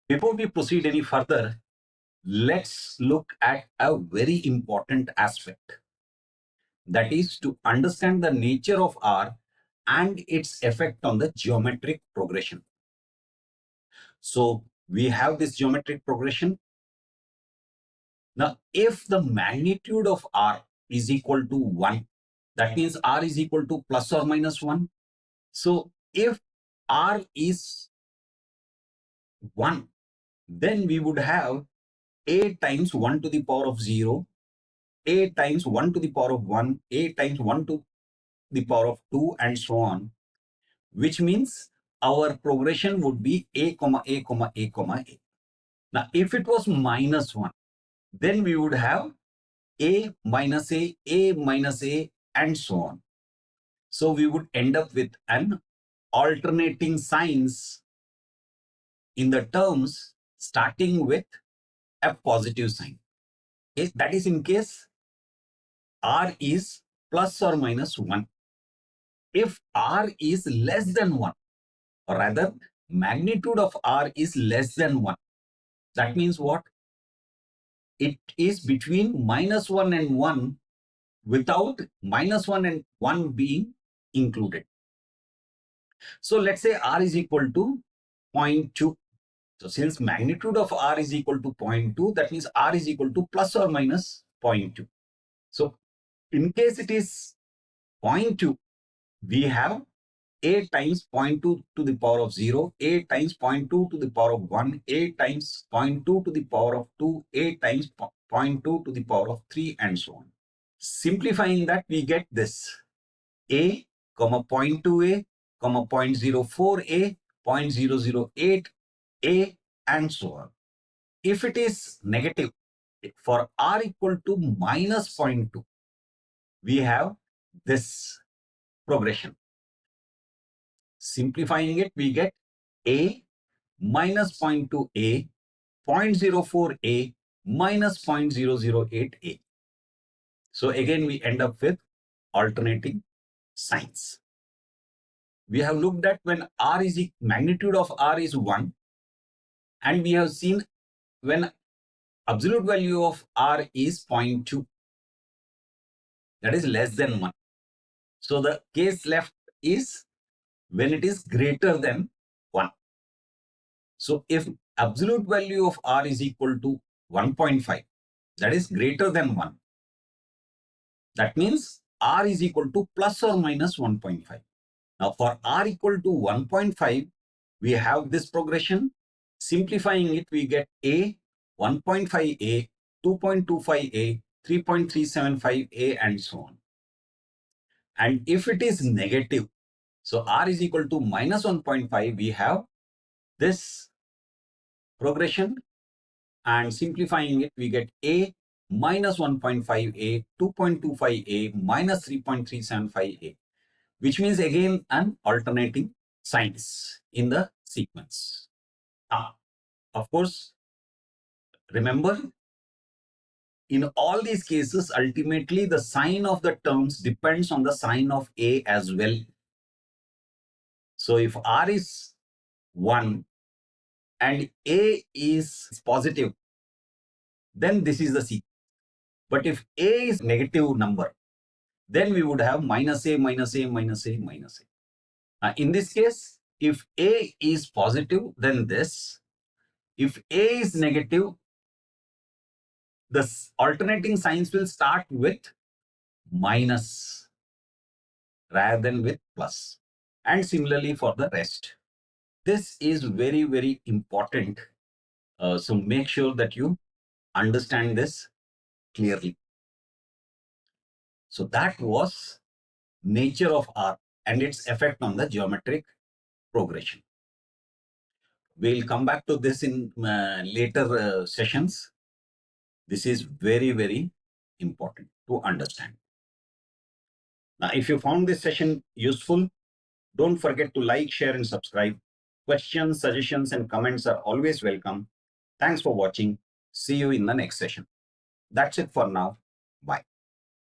Before we proceed any further, let's look at a very important aspect. That is to understand the nature of R and its effect on the geometric progression. So we have this geometric progression. Now, if the magnitude of R is equal to 1, that means R is equal to plus or minus 1. So if R is 1, then we would have A times 1 to the power of 0, A times 1 to the power of 1, A times 1 to the power of 2, and so on, which means our progression would be A, A, A, A. Now, if it was minus 1, then we would have A minus A minus A, and so on. So we would end up with an alternating signs in the terms starting with a positive sign. That is in case R is plus or minus 1. If R is less than 1, or rather magnitude of R is less than 1, that means what? It is between minus 1 and 1 without minus 1 and 1 being included. So let's say R is equal to 0.2. So since magnitude of R is equal to 0.2, that means R is equal to plus or minus 0.2. So in case it is 0.2, we have A times 0.2 to the power of 0, A times 0.2 to the power of 1, A times 0.2 to the power of 2, A times 0.2 to the power of 3, and so on. Simplifying that, we get this A, 0.2A, 0.04A, 0.008, A, and so on. If it is negative, for R equal to minus 0.2, we have this progression. Simplifying it, we get A minus 0.2A, 0.04A, minus 0.008A. So again, we end up with alternating signs. We have looked at when R is magnitude of R is 1, and we have seen when absolute value of R is 0.2, that is less than 1. So the case left is when it is greater than 1. So if absolute value of R is equal to 1.5, that is greater than 1, that means R is equal to plus or minus 1.5. Now for R equal to 1.5, we have this progression. Simplifying it, we get A, 1.5A, 2.25A, 3.375A, and so on. And if it is negative, so R is equal to minus 1.5, we have this progression, and simplifying it, we get A minus 1.5A, 2.25A, minus 3.375A, which means again an alternating signs in the sequence. Of course, remember, in all these cases, ultimately the sign of the terms depends on the sign of A as well. So if R is 1 and A is positive, then this is the sequence. But if A is negative number, then we would have minus A, minus A, minus A, minus A. In this case, if A is positive, then this. If A is negative, the alternating signs will start with minus rather than with plus. And similarly for the rest. This is very, very important. So make sure that you understand this clearly. So that was nature of R and its effect on the geometric progression. We'll come back to this in later sessions. This is very, very important to understand. Now, if you found this session useful, don't forget to like, share, and subscribe. Questions, suggestions, and comments are always welcome. Thanks for watching. See you in the next session. That's it for now. Bye.